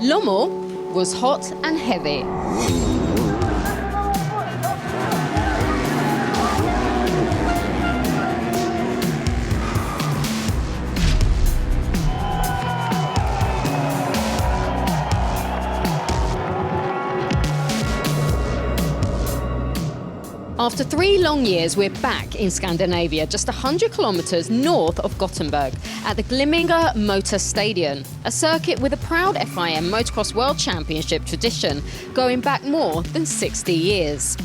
Lommel was hot and heavy. After 3 long years, we're back in Scandinavia, just 100 kilometres north of Gothenburg, at the Glimminge Motor Stadium, a circuit with a proud FIM Motocross World Championship tradition, going back more than 60 years.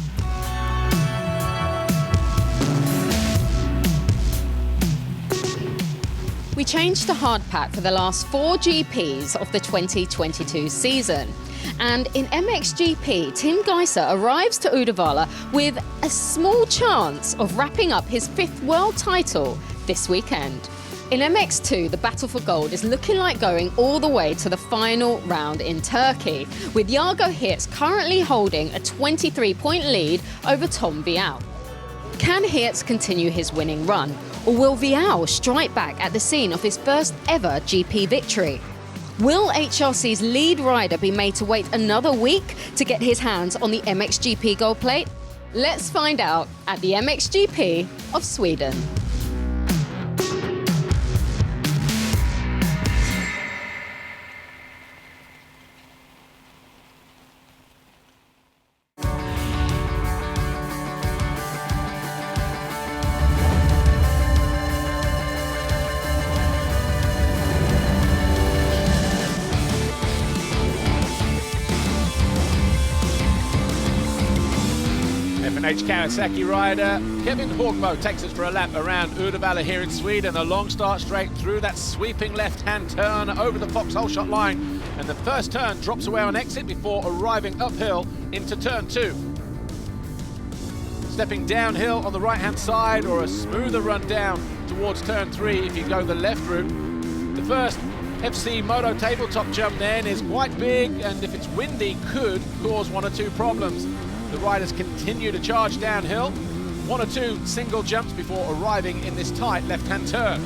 We changed to hard pack for the last 4 GPs of the 2022 season. And in MXGP, Tim Gjaser arrives to Uddevalla with a small chance of wrapping up his 5th world title this weekend. In MX2, the battle for gold is looking like going all the way to the final round in Turkey, with Jago Geerts currently holding a 23-point lead over Tom Vial. Can Geerts continue his winning run, or will Vial strike back at the scene of his first ever GP victory? Will HRC's lead rider be made to wait another week to get his hands on the MXGP gold plate? Let's find out at the MXGP of Sweden. F&H Kawasaki rider Kevin Hågbo takes us for a lap around Uddevalla here in Sweden. A long start straight through that sweeping left-hand turn over the foxhole shot line. And the first turn drops away on exit before arriving uphill into turn 2. Stepping downhill on the right-hand side, or a smoother run down towards turn 3 if you go the left route. The first FC Moto tabletop jump then is quite big, and if it's windy could cause 1 or 2 problems. The riders continue to charge downhill, 1 or 2 single jumps before arriving in this tight left-hand turn.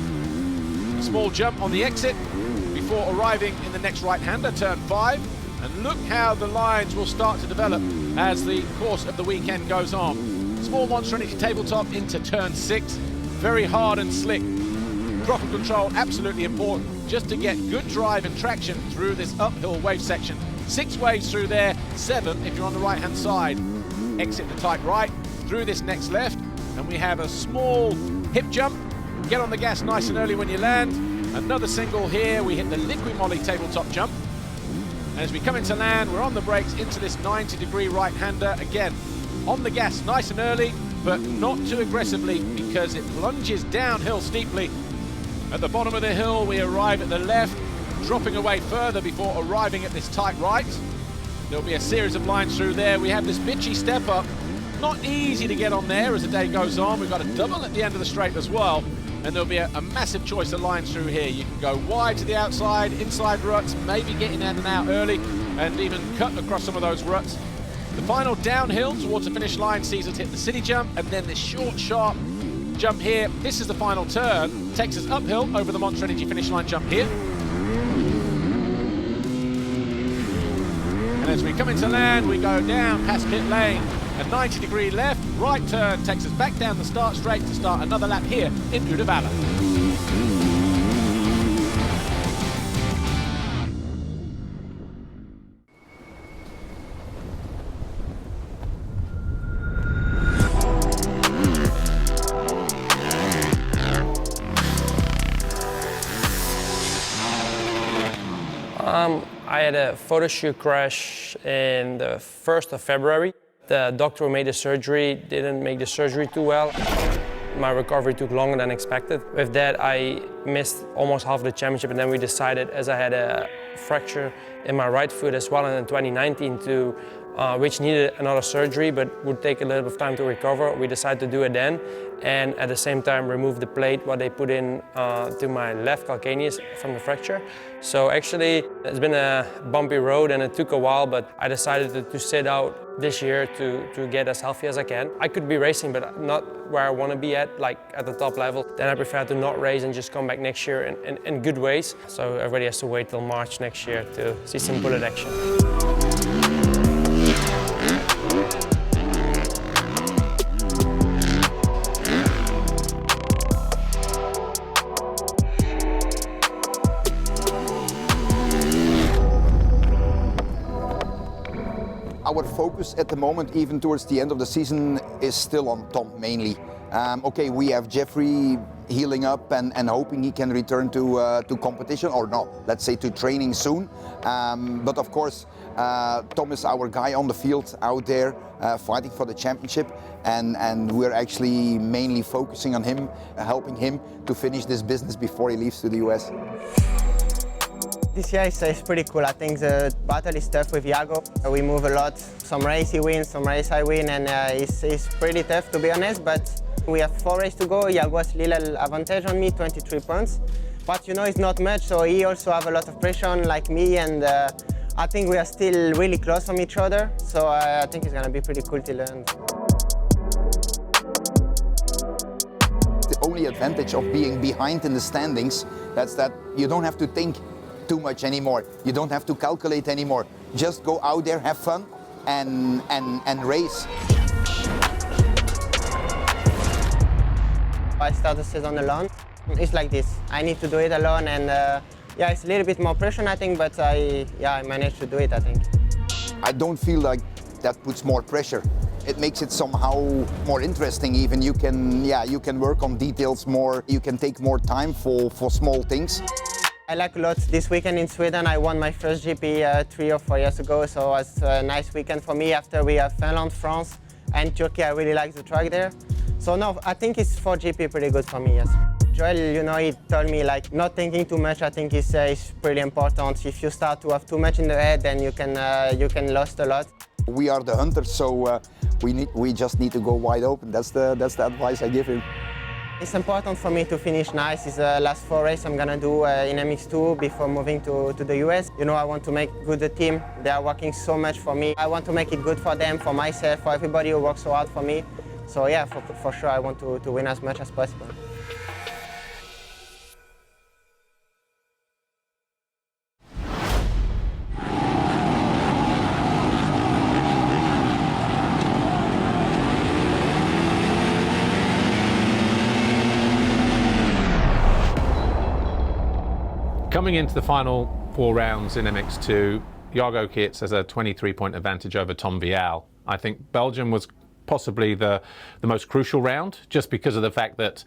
A small jump on the exit before arriving in the next right-hander, turn 5. And look how the lines will start to develop as the course of the weekend goes on. Small Monster Energy tabletop into turn 6, very hard and slick. Throttle control absolutely important just to get good drive and traction through this uphill wave section. 6 waves through there, 7 if you're on the right-hand side. Exit the tight right, through this next left, and we have a small hip jump. Get on the gas nice and early when you land. Another single here, we hit the liquid molly tabletop jump. And as we come into land, we're on the brakes into this 90-degree right-hander. Again, on the gas nice and early, but not too aggressively because it plunges downhill steeply. At the bottom of the hill, we arrive at the left, dropping away further before arriving at this tight right. There'll be a series of lines through there. We have this bitchy step up. Not easy to get on there as the day goes on. We've got a double at the end of the straight as well. And there'll be a massive choice of lines through here. You can go wide to the outside, inside ruts, maybe getting in and out early, and even cut across some of those ruts. The final downhill towards the finish line sees us hit the city jump, and then this short, sharp jump here. This is the final turn. Takes us uphill over the Monster Energy finish line jump here. And as we come into land, we go down past pit lane. A 90-degree left, right turn takes us back down the start straight to start another lap here in Uddevalla. I had a photo shoot crash in the 1st of February. The doctor who made the surgery didn't make the surgery too well. My recovery took longer than expected. With that, I missed almost half the championship, and then we decided, as I had a fracture in my right foot as well in 2019, to which needed another surgery but would take a little bit of time to recover. We decided to do it then, and at the same time remove the plate what they put in to my left calcaneus from the fracture. So actually it's been a bumpy road and it took a while, but I decided to sit out this year to get as healthy as I can. I could be racing, but not where I want to be at, like at the top level. Then I prefer to not race and just come back next year in good ways. So everybody has to wait till March next year to see some bullet action. Our focus at the moment, even towards the end of the season, is still on Tom mainly. Okay, we have Jeffrey healing up and hoping he can return to competition, or no, let's say to training soon. But of course, Tom is our guy on the field out there fighting for the championship, and we're actually mainly focusing on him, helping him to finish this business before he leaves to the US. This year is pretty cool. I think the battle is tough with Jago. We move a lot. Some race he wins, some race I win, and it's pretty tough to be honest, but we have 4 races to go. Jago has a little advantage on me, 23 points. But you know, it's not much, so he also have a lot of pressure on like me, and I think we are still really close from each other, so I think it's gonna be pretty cool to learn. The only advantage of being behind in the standings, that's that you don't have to think too much anymore. You don't have to calculate anymore. Just go out there, have fun, and race. I start the season alone. It's like this. I need to do it alone, and yeah, it's a little bit more pressure, I think, but I managed to do it, I think. I don't feel like that puts more pressure. It makes it somehow more interesting even. You can work on details more. You can take more time for small things. I like a lot. This weekend in Sweden, I won my first GP 3 or 4 years ago, so it was a nice weekend for me. After we have Finland, France, and Turkey, I really like the track there. So no, I think it's for GP pretty good for me, yes. Joel, you know, he told me like not thinking too much. I think is pretty important. If you start to have too much in the head, then you can lose a lot. We are the hunters, so we just need to go wide open. That's the advice I give him. It's important for me to finish nice. It's the last 4 races I'm gonna do in MX2 before moving to the US. You know, I want to make good the team. They are working so much for me. I want to make it good for them, for myself, for everybody who works so hard for me. So yeah, for sure I want to win as much as possible. Coming into the final 4 rounds in MX2, Jago Geerts has a 23-point advantage over Tom Vial. I think Belgium was possibly the most crucial round, just because of the fact that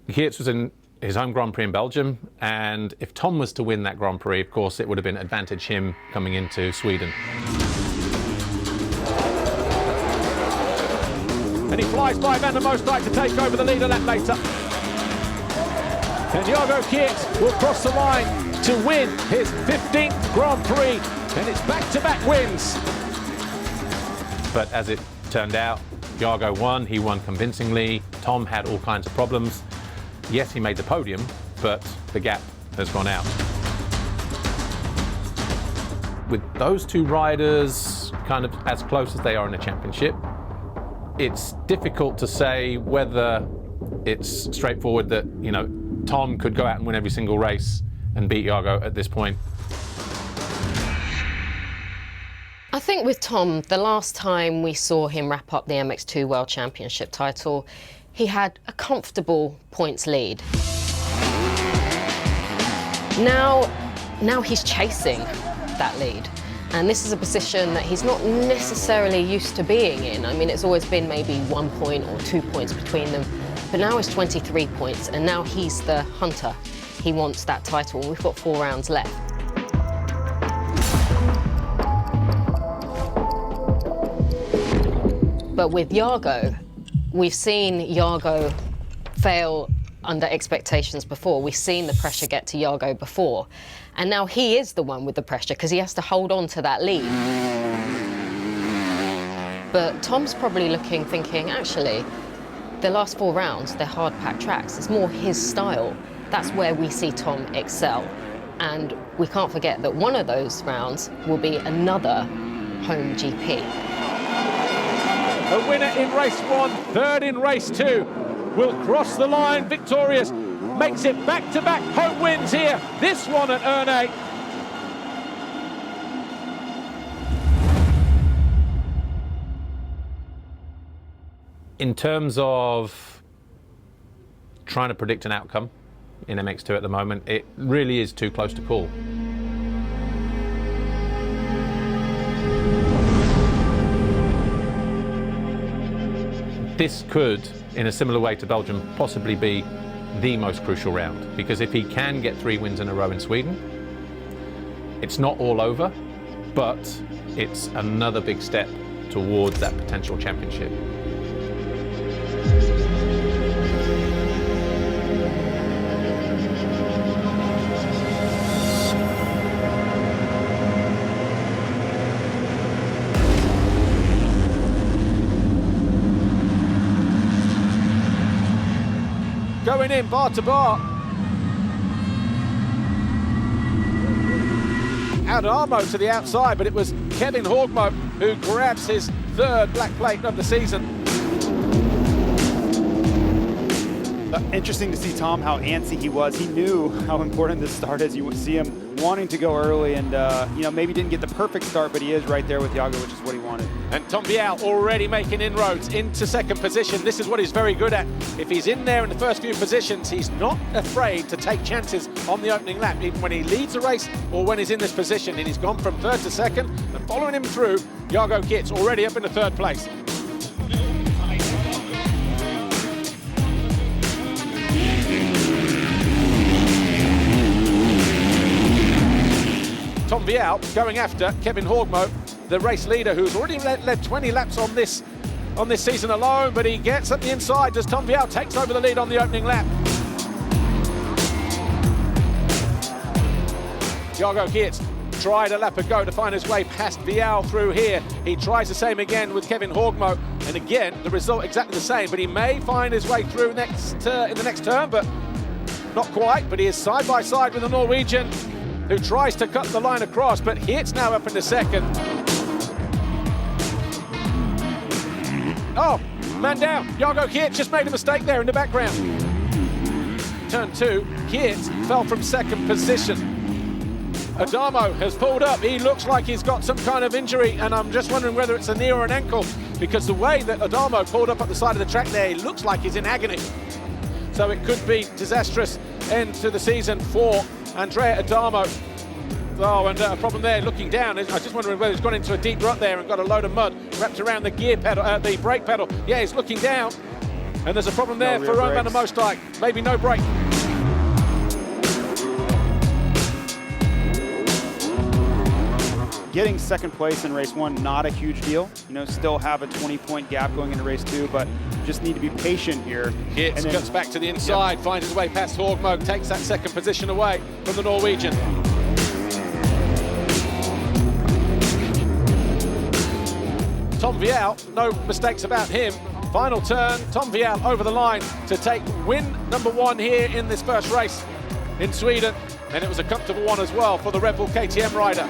Geerts was in his home Grand Prix in Belgium, and if Tom was to win that Grand Prix, of course, it would have been advantage him coming into Sweden. And he flies by Van der Moosdijk to take over the lead a lap later. And Jago Geerts will cross the line to win his 15th Grand Prix, and it's back-to-back wins. But as it turned out, Jago won. He won convincingly. Tom had all kinds of problems. Yes, he made the podium, but the gap has gone out. With those 2 riders kind of as close as they are in the championship, it's difficult to say whether it's straightforward that, you know, Tom could go out and win every single race and beat Jago at this point. I think with Tom, the last time we saw him wrap up the MX2 World Championship title, he had a comfortable points lead. Now he's chasing that lead. And this is a position that he's not necessarily used to being in. I mean, it's always been maybe 1 point or 2 points between them. But now it's 23 points, and now he's the hunter. He wants that title, and we've got 4 rounds left. But with Jago, we've seen Jago fail under expectations before. We've seen the pressure get to Jago before. And now he is the one with the pressure, because he has to hold on to that lead. But Tom's probably looking, thinking, actually, the last 4 rounds, they're hard-packed tracks. It's more his style. That's where we see Tom excel. And we can't forget that one of those rounds will be another home GP. A winner in race 1, third in race 2, will cross the line victorious. Makes it back-to-back home wins here. This one at Erne. In terms of trying to predict an outcome in MX2 at the moment, it really is too close to call. This could, in a similar way to Belgium, possibly be the most crucial round, because if he can get 3 wins in a row in Sweden, it's not all over, but it's another big step towards that potential championship. Going in bar to bar. Adamo to the outside, but it was Kevin Horgmo who grabs his 3rd black plate of the season. Interesting to see Tom, how antsy he was. He knew how important this start is. You would see him wanting to go early and, you know, maybe didn't get the perfect start, but he is right there with Jago, which is what he wanted. And Tom Vial already making inroads into 2nd position. This is what he's very good at. If he's in there in the first few positions, he's not afraid to take chances on the opening lap, even when he leads a race or when he's in this position. And he's gone from 3rd to 2nd, and following him through, Jago Geerts already up in the 3rd place. Tom Vial going after Kevin Horgmo, the race leader, who's already led 20 laps on this season alone, but he gets at the inside as Tom Vial takes over the lead on the opening lap. Jago Geerts tried a lap ago to find his way past Vial through here. He tries the same again with Kevin Horgmo, and again, the result exactly the same, but he may find his way through in the next turn, but not quite. But he is side by side with the Norwegian, who tries to cut the line across, but Geerts now up into 2nd. Oh, man down. Jago Geerts just made a mistake there in the background. Turn 2, Geerts fell from 2nd position. Adamo has pulled up. He looks like he's got some kind of injury, and I'm just wondering whether it's a knee or an ankle, because the way that Adamo pulled up at the side of the track there, he looks like he's in agony. So it could be disastrous end to the season for Andrea Adamo. Oh, and a problem there looking down. I'm just wondering whether he's gone into a deep rut there and got a load of mud wrapped around the gear pedal, the brake pedal. Yeah, he's looking down, and there's a problem there for Rowan van der Moosdijk. Maybe no brake. Getting 2nd place in race 1, not a huge deal. You know, still have a 20-point gap going into race 2, but just need to be patient here. Geerts cuts back to the inside, finds his way past Horgmo, takes that 2nd position away from the Norwegian. Tom Vial, no mistakes about him. Final turn, Tom Vial over the line to take win number 1 here in this first race in Sweden. And it was a comfortable one as well for the Red Bull KTM rider.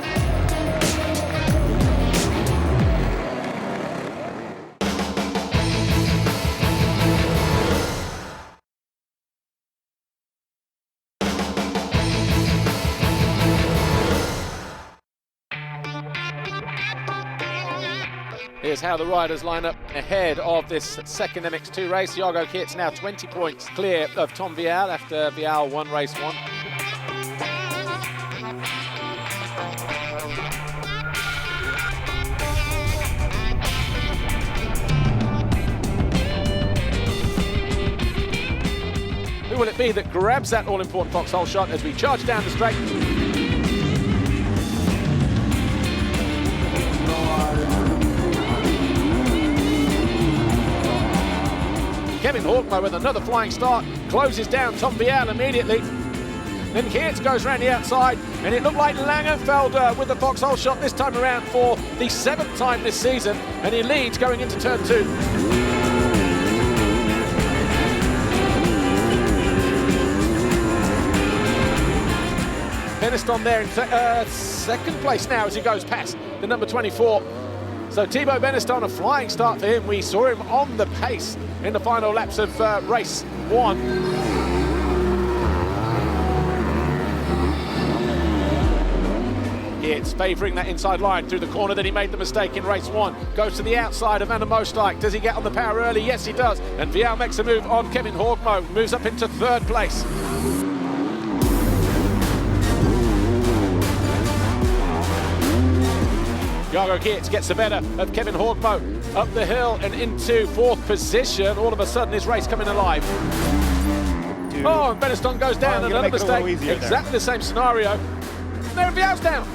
Here's how the riders line up ahead of this 2nd MX2 race. Jago Geerts now 20 points clear of Tom Vial after Vial won race 1. Who will it be that grabs that all-important foxhole shot as we charge down the straight? Kevin Horgmo with another flying start, closes down Tom Vial immediately. Then Geerts goes around the outside, and it looked like Langenfelder with the foxhole shot this time around for the 7th time this season, and he leads going into turn 2. Beniston there in second place now as he goes past the number 24. So Thibaut Beniston, a flying start for him. We saw him on the pace in the final laps of race 1. Geerts favouring that inside line through the corner that he made the mistake in race 1. Goes to the outside of Van der Moosdijk. Does he get on the power early? Yes, he does. And Vial makes a move on Kevin Horgmo, moves up into 3rd place. Jago Geerts gets the better of Kevin Horgmo up the hill and into 4th position. All of a sudden, his race coming alive. Dude. Oh, and Beniston goes down. Another mistake. Exactly there. the same scenario. There, Vial's down.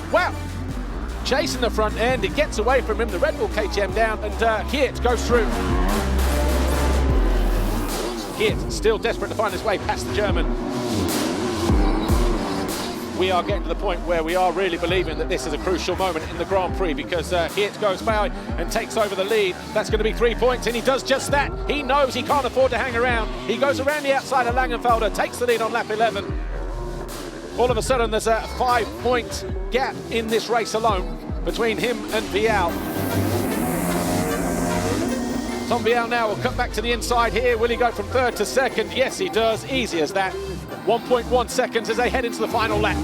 Wow. Chasing the front end. It gets away from him. The Red Bull KTM down, and Geerts goes through. Geerts still desperate to find his way past the German. We are getting to the point where we are really believing that this is a crucial moment in the Grand Prix, because Geerts goes by and takes over the lead. That's going to be 3 points, and he does just that. He knows he can't afford to hang around. He goes around the outside of Langenfelder, takes the lead on lap 11. All of a sudden, there's a 5-point gap in this race alone between him and Vial. Tom Vial now will cut back to the inside here. Will he go from 3rd to 2nd? Yes, he does. Easy as that. 1.1 seconds as they head into the final lap.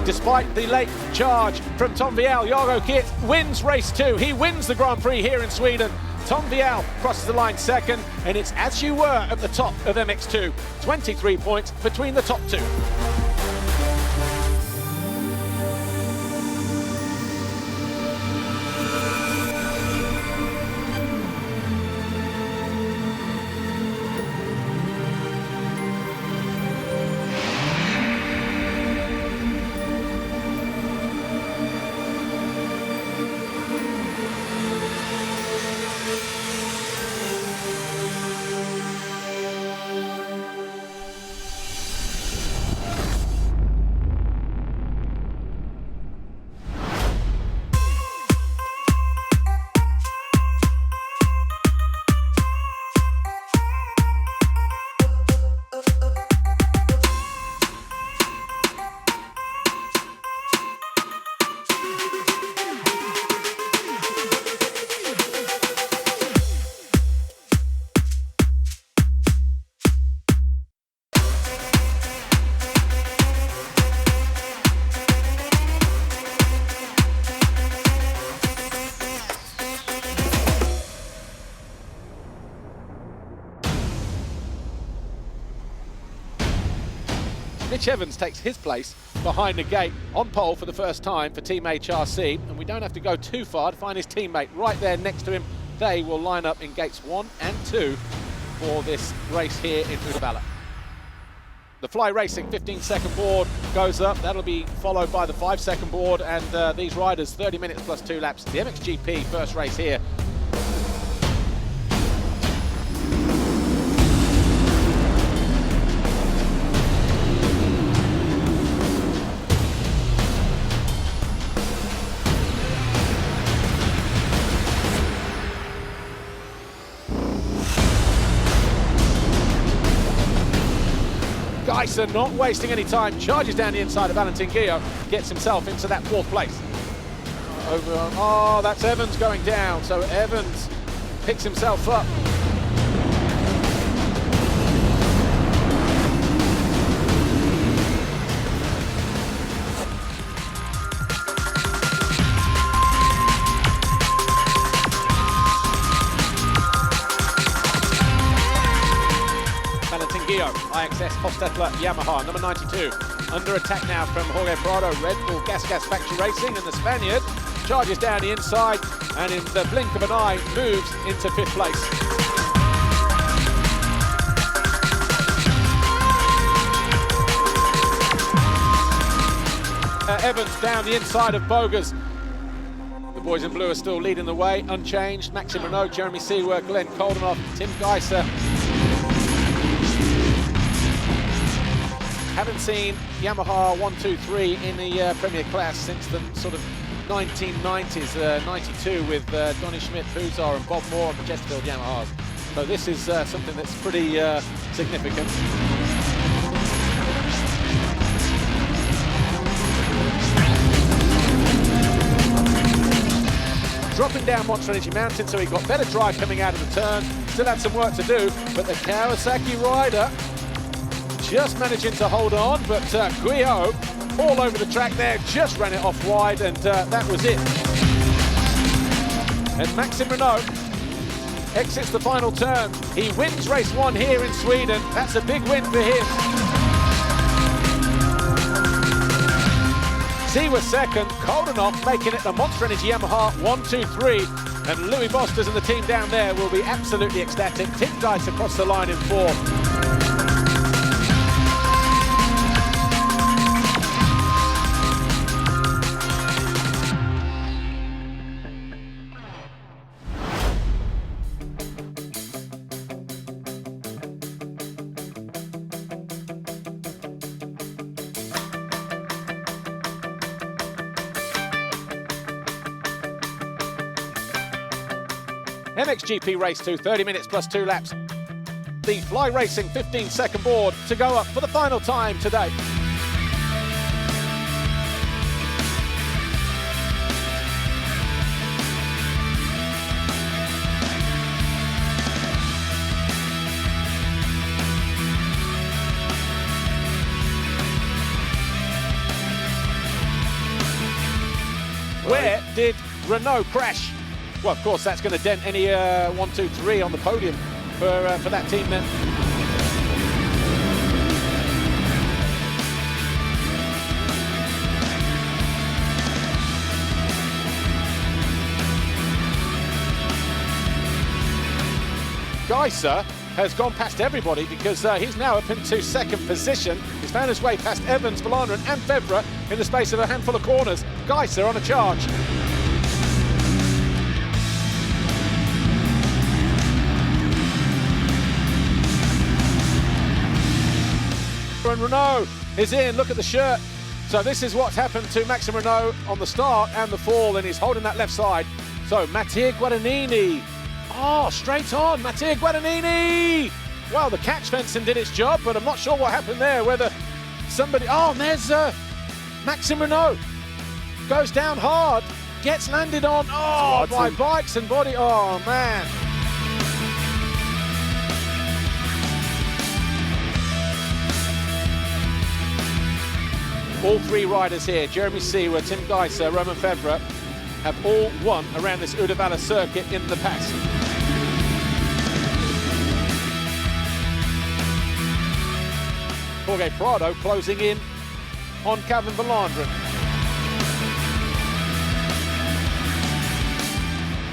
Despite the late charge from Tom Vial, Jago Geerts wins race 2. He wins the Grand Prix here in Sweden. Tom Vial crosses the line 2nd, and it's as you were at the top of MX2. 23 points between the top 2. Mitch Evans takes his place behind the gate on pole for the first time for Team HRC, and we don't have to go too far to find his teammate right there next to him. They will line up in gates 1 and 2 for this race here in Uddevalla. The Fly Racing 15-second board goes up. That'll be followed by the 5-second board, and these riders 30 minutes plus 2 laps. The MXGP first race here. Gjaser not wasting any time, charges down the inside of Valentin Gio, gets himself into that 4th place. Oh, that's Evans going down, so Evans picks himself up. IXS Hostetler Yamaha, number 92. Under attack now from Jorge Prado, Red Bull Gas Factory Racing, and the Spaniard charges down the inside and in the blink of an eye moves into 5th place. Evans down the inside of Bogas. The boys in blue are still leading the way, unchanged. Maxime Renault, Jeremy Seewer, Glenn Koldenoff, Tim Gjaser. Haven't seen Yamaha 1-2-3 in the Premier class since the sort of 1990s, 92 with Donny Schmidt, Fuzar and Bob Moore on the Chesterfield Yamahas. So this is something that's pretty significant. Dropping down Monster Energy Mountain, so he got better drive coming out of the turn. Still had some work to do, but the Kawasaki rider just managing to hold on, but Guillaume all over the track there, just ran it off wide, and that was it. And Maxime Renault exits the final turn. He wins race 1 here in Sweden. That's a big win for him. Seewer second, Koldenoff making it the Monster Energy Yamaha 1-2-3, and Louis Bosters and the team down there will be absolutely ecstatic. Tim Gjaser across the line in 4th. MXGP Race 2, 30 minutes plus 2 laps. The Fly Racing 15-second board to go up for the final time today. Where did Renault crash? Well, of course, that's going to dent any 1-2-3 on the podium for that team then. Gjaser has gone past everybody because he's now up into second position. He's found his way past Evans, Valanderen and Febvre in the space of a handful of corners. Gjaser on a charge. And Renault is in, look at the shirt. So this is what's happened to Maxime Renault on the start and the fall, and he's holding that left side. So Mattia Guadagnini, straight on, Mattia Guadagnini. Well, the catch fencing did its job, but I'm not sure what happened there, whether somebody, and there's Maxime Renault. Goes down hard, gets landed on, by bikes and body, man. All 3 riders here, Jeremy Seewer, Tim Gjaser, Romain Febvre, have all won around this Uddevalla circuit in the past. Jorge Prado closing in on Calvin Valanderen.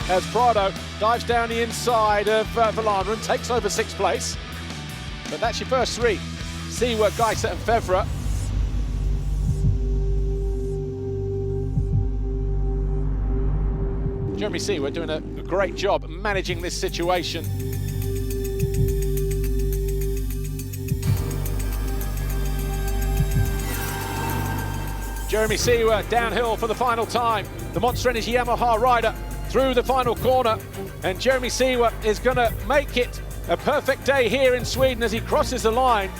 As Prado dives down the inside of Valanderen, takes over 6th place. But that's your first 3. Seewer, Gjaser and Febvre. Jeremy Seewer doing a great job managing this situation. Jeremy Seewer downhill for the final time. The Monster Energy Yamaha rider through the final corner. And Jeremy Seewer is going to make it a perfect day here in Sweden as he crosses the line.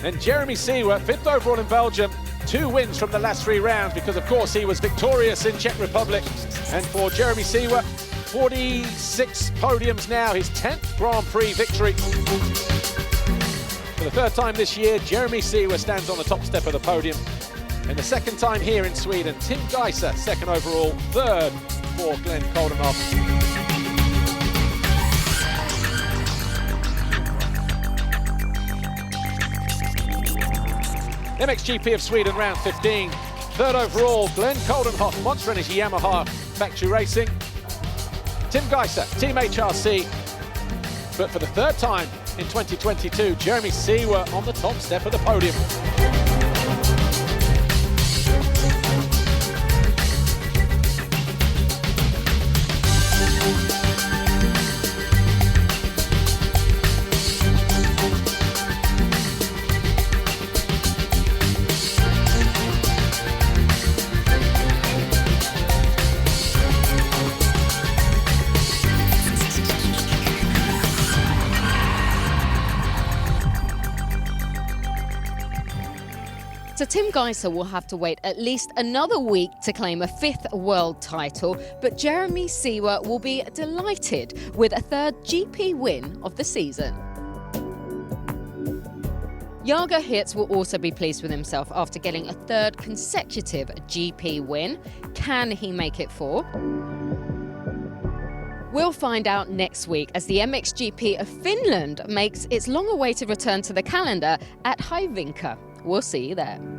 And Jeremy Seewer, 5th overall in Belgium, 2 wins from the last 3 rounds because, of course, he was victorious in Czech Republic. And for Jeremy Seewer, 46 podiums now, his 10th Grand Prix victory. For the 3rd time this year, Jeremy Seewer stands on the top step of the podium. And the 2nd time here in Sweden, Tim Gjaser, 2nd overall, 3rd for Glenn Koldenoff. MXGP of Sweden, round 15. 3rd overall, Glenn Koldenoff, Monster Energy Yamaha Factory Racing. Tim Gjaser, Team HRC. But for the 3rd time in 2022, Jeremy Seewer on the top step of the podium. Tim Gjaser will have to wait at least another week to claim a 5th world title, but Jeremy Seewer will be delighted with a 3rd GP win of the season. Jago Geerts will also be pleased with himself after getting a 3rd consecutive GP win. Can he make it 4? We'll find out next week as the MXGP of Finland makes its long-awaited return to the calendar at Hyvinkää. We'll see you there.